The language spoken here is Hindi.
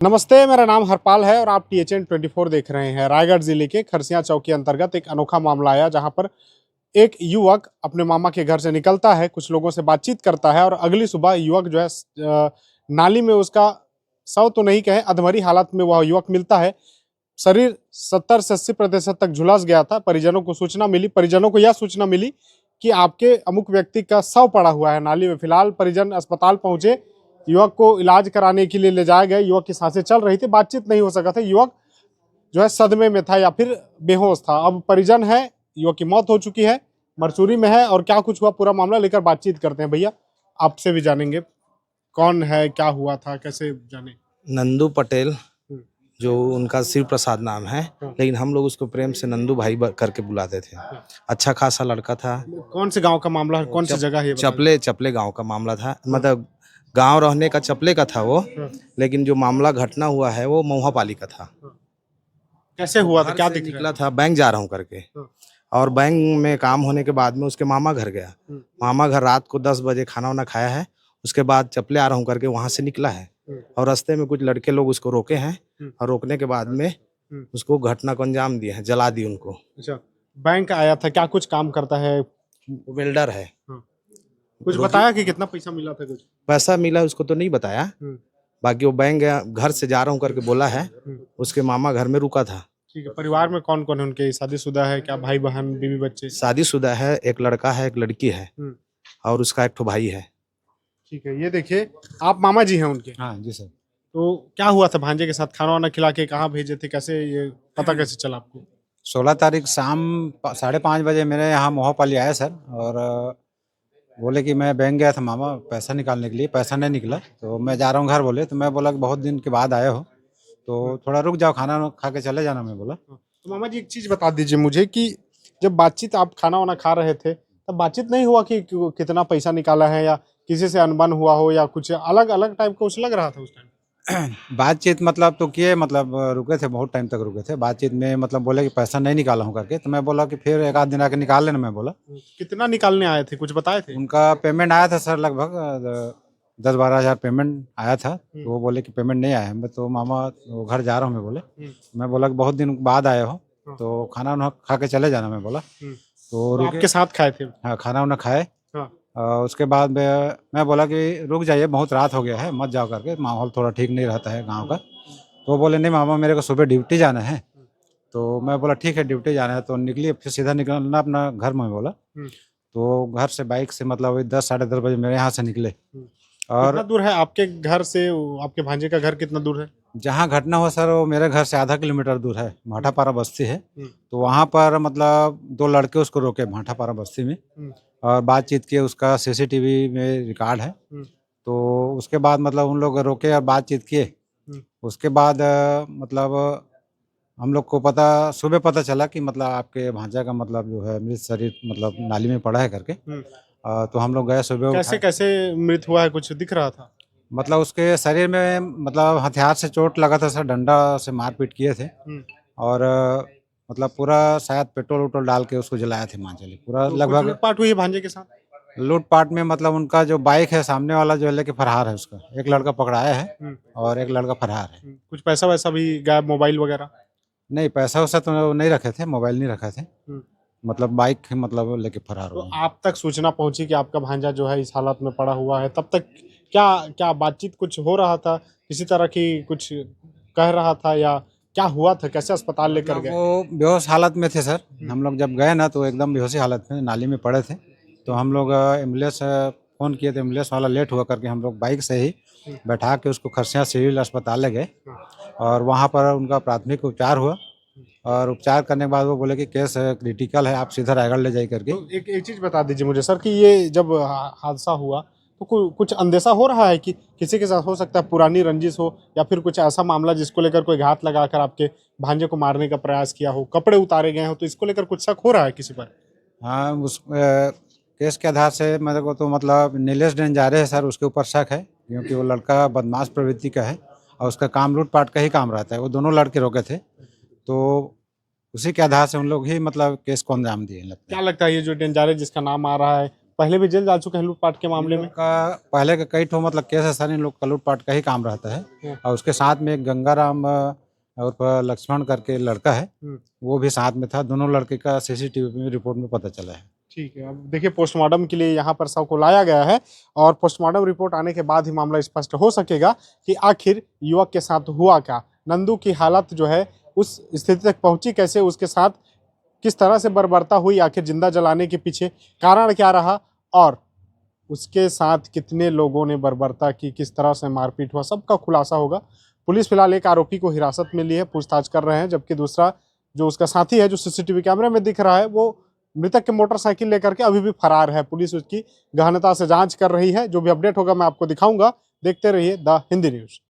नमस्ते, मेरा नाम हरपाल है और आप THN 24 देख रहे हैं। रायगढ़ जिले के खरसिया चौक के अंतर्गत एक अनोखा मामला आया, जहां पर एक युवक अपने मामा के घर से निकलता है, कुछ लोगों से बातचीत करता है और अगली सुबह युवक जो है नाली में उसका शव तो नहीं कहे, अधमरी हालत में वह युवक मिलता है। शरीर 70 से 80% तक झुलस गया था। परिजनों को यह सूचना मिली कि आपके अमुक व्यक्ति का शव पड़ा हुआ है नाली में। फिलहाल परिजन अस्पताल पहुंचे, युवक को इलाज कराने के लिए ले जाया गया। युवक की सांसें चल रही थी, बातचीत नहीं हो सका था। युवक जो है सदमे में था या फिर बेहोश था। अब परिजन है, युवक की मौत हो चुकी है, मरचूरी में है। और क्या कुछ हुआ, पूरा मामला लेकर बातचीत करते हैं। भैया, आपसे भी जानेंगे कौन है, क्या हुआ था, कैसे जाने। नंदू पटेल, जो उनका शिव प्रसाद नाम है, लेकिन हम लोग उसको प्रेम से नंदू भाई करके बुलाते थे। अच्छा खासा लड़का था। कौन से गांव का मामला है, कौन सी जगह है? चपले गांव का मामला था। मतलब गांव रहने का चपले का था वो, लेकिन जो मामला घटना हुआ है वो महुआपाली का था। कैसे हुआ था, क्या दिख निकला था बैंक जा रहा हूँ करके, और बैंक में काम होने के बाद में उसके मामा घर गया। मामा घर रात को 10 बजे खाना वाना खाया है। उसके बाद चपले आ रहा हूँ करके वहां से निकला है, और रास्ते में कुछ लड़के लोग उसको रोके हैं, और रोकने के बाद में उसको घटना को अंजाम दिया है, जला दी उनको। अच्छा, बैंक आया था, क्या कुछ काम करता है? वेल्डर है। कुछ बताया कि कितना पैसा मिला था? कुछ पैसा मिला उसको तो नहीं बताया, बाकी वो बैंक घर से जा रहा हूँ करके बोला है। उसके मामा घर में रुका था। ठीक है। परिवार में कौन कौन है उनके? शादीशुदा है क्या? भाई बहन, बीवी बच्चे? शादीशुदा है, एक लड़का है, एक लड़की है, और उसका एक ठो भाई है। ठीक है। ये देखिए, आप मामा जी हैं उनके? हाँ जी सर। तो क्या हुआ था भांजे के साथ? खाना वाना खिला के कहाँ भेजे थे, कैसे ये पता कैसे चला आपको? 16 तारीख शाम 5:30 बजे मेरे यहाँ मोहापाली आया सर, और बोले कि मैं बैंक गया था मामा पैसा निकालने के लिए, पैसा नहीं निकला तो मैं जा रहा हूँ घर। बोले तो मैं बोला कि बहुत दिन के बाद आए हो तो थोड़ा रुक जाओ, खाना खा के चले जाना। मैं बोला तो मामा जी, एक चीज बता दीजिए मुझे कि जब बातचीत, आप खाना वाना खा रहे थे, तब बातचीत नहीं हुआ कि कितना पैसा निकाला है, या किसी से अनबन हुआ हो, या कुछ अलग अलग टाइप का कुछ लग रहा था उस टाइम? बातचीत मतलब तो किए, मतलब रुके थे, बहुत टाइम तक रुके थे बातचीत में। मतलब बोले कि पैसा नहीं निकाला हूँ करके, तो मैं बोला कि फिर एक आध दिन आके निकाल लेना। मैं बोला कितना निकालने आए थे, कुछ बताए थे? उनका पेमेंट आया था सर, लगभग 10-12 हज़ार पेमेंट आया था। तो वो बोले कि पेमेंट नहीं आया है। मैं तो मामा वो घर जा रहा हूँ। मैं बोले मैं बोला कि बहुत दिन बाद आए हो तो खाना वाना खा के चले जाना। मैं बोला तो रुके। आपके साथ खाए थे? हाँ, खाना वाना खाए। हाँ। उसके बाद मैं बोला कि रुक जाइए, बहुत रात हो गया है, मत जाओ करके, माहौल थोड़ा ठीक नहीं रहता है गांव का। तो वो बोले नहीं मामा, मेरे को सुबह ड्यूटी जाना है। तो मैं बोला ठीक है, ड्यूटी जाना है तो निकलिए, फिर सीधा निकलना अपना घर में। बोला तो घर से बाइक से मतलब वही 10-10:30 बजे मेरे यहाँ से निकले। और कितना दूर है आपके घर से आपके भांजे का घर, कितना दूर है? जहाँ घटना हुआ सर, वो मेरे घर से आधा किलोमीटर दूर है, भाटापारा बस्ती है। तो वहाँ पर मतलब 2 लड़के उसको रोके भाटापारा बस्ती में, और बातचीत किए, उसका सीसीटीवी में रिकॉर्ड है। तो उसके बाद मतलब उन लोग रोके और बातचीत किए। उसके बाद मतलब हम लोग को सुबह पता चला कि मतलब आपके भांजा का मतलब जो है मृत शरीर मतलब नाली में पड़ा है करके। तो हम लोग गए सुबह। कैसे कैसे मृत हुआ है, कुछ दिख रहा था? मतलब उसके शरीर में मतलब हथियार से चोट लगा था सर, डंडा से मारपीट किए थे। और मतलब पूरा शायद पेट्रोल वेट्रोल डाल के उसको जलाया थे मांझली पूरा। तो लगभग लूटपाट हुई है भांजे के साथ? लूटपाट में मतलब उनका जो बाइक है सामने वाला जो लेके फरार है, उसका एक लड़का पकड़ाया है और एक लड़का फरार है। कुछ पैसा वैसा भी गायब, मोबाइल वगैरह? नहीं, पैसा वैसा तो नहीं रखे थे, मोबाइल नहीं रखे थे। मतलब बाइक मतलब लेके फरार तो हुआ। आप तक सूचना पहुंची कि आपका भांजा जो है इस हालत में पड़ा हुआ है, तब तक क्या क्या बातचीत कुछ हो रहा था? किसी तरह की कुछ कह रहा था, या क्या हुआ था? कैसे अस्पताल लेकर मतलब गए? वो बेहोश हालत में थे सर। हम लोग जब गए ना तो एकदम बेहोशी हालत में नाली में पड़े थे। तो हम लोग एम्बुलेंस फ़ोन किए, तो एम्बुलेंस वाला लेट हुआ करके हम लोग बाइक से ही बैठा के उसको खरसिया सिविल अस्पताल ले गए, और वहाँ पर उनका प्राथमिक उपचार हुआ। और उपचार करने के बाद वो बोले कि केस क्रिटिकल है, आप सीधा रायगढ़ ले जाइए करके। तो एक चीज़ बता दीजिए मुझे सर कि ये जब हादसा हुआ, तो कुछ अंदेशा हो रहा है कि किसी के साथ हो सकता है पुरानी रंजिश हो, या फिर कुछ ऐसा मामला जिसको लेकर कोई घात लगाकर आपके भांजे को मारने का प्रयास किया हो, कपड़े उतारे गए हो, तो इसको लेकर कुछ शक हो रहा है किसी पर? हाँ, उस केस के आधार से मेरे को तो मतलब नीलेश डेंजारे है सर, उसके ऊपर शक है, क्योंकि वो लड़का बदमाश प्रवृत्ति का है और उसका काम लूटपाट का ही काम रहता है। वो दोनों लड़के रोके थे, तो उसी के आधार से उन लोग ही मतलब केस को अंजाम दिए लगता क्या है। लगता है ये जो डेंजारे जिसका नाम आ रहा है, पहले भी जेल जा चुके हैं लूटपाट के मामले में। का पहले का कई ठो मतलब केस है सर, इन लोग का लूटपाट का ही काम रहता है। और उसके साथ में एक गंगाराम और लक्ष्मण करके लड़का है, वो भी साथ में था। दोनों लड़के का सीसीटीवी में रिपोर्ट में पता चला है। ठीक है, अब देखिए पोस्टमार्टम के लिए यहाँ पर शव को लाया गया है और पोस्टमार्टम रिपोर्ट आने के बाद ही मामला स्पष्ट हो सकेगा कि आखिर युवक के साथ हुआ क्या। नंदू की हालत जो है उस स्थिति तक पहुंची कैसे, उसके साथ किस तरह से बर्बरता हुई, आखिर जिंदा जलाने के पीछे कारण क्या रहा और उसके साथ कितने लोगों ने बर्बरता की, किस तरह से मारपीट हुआ, सबका खुलासा होगा। पुलिस फिलहाल एक आरोपी को हिरासत में ली है, पूछताछ कर रहे हैं, जबकि दूसरा जो उसका साथी है जो सीसीटीवी कैमरे में दिख रहा है वो मृतक की मोटरसाइकिल लेकर के अभी भी फरार है। पुलिस उसकी गहनता से जांच कर रही है। जो भी अपडेट होगा मैं आपको दिखाऊंगा। देखते रहिए द हिंदी न्यूज।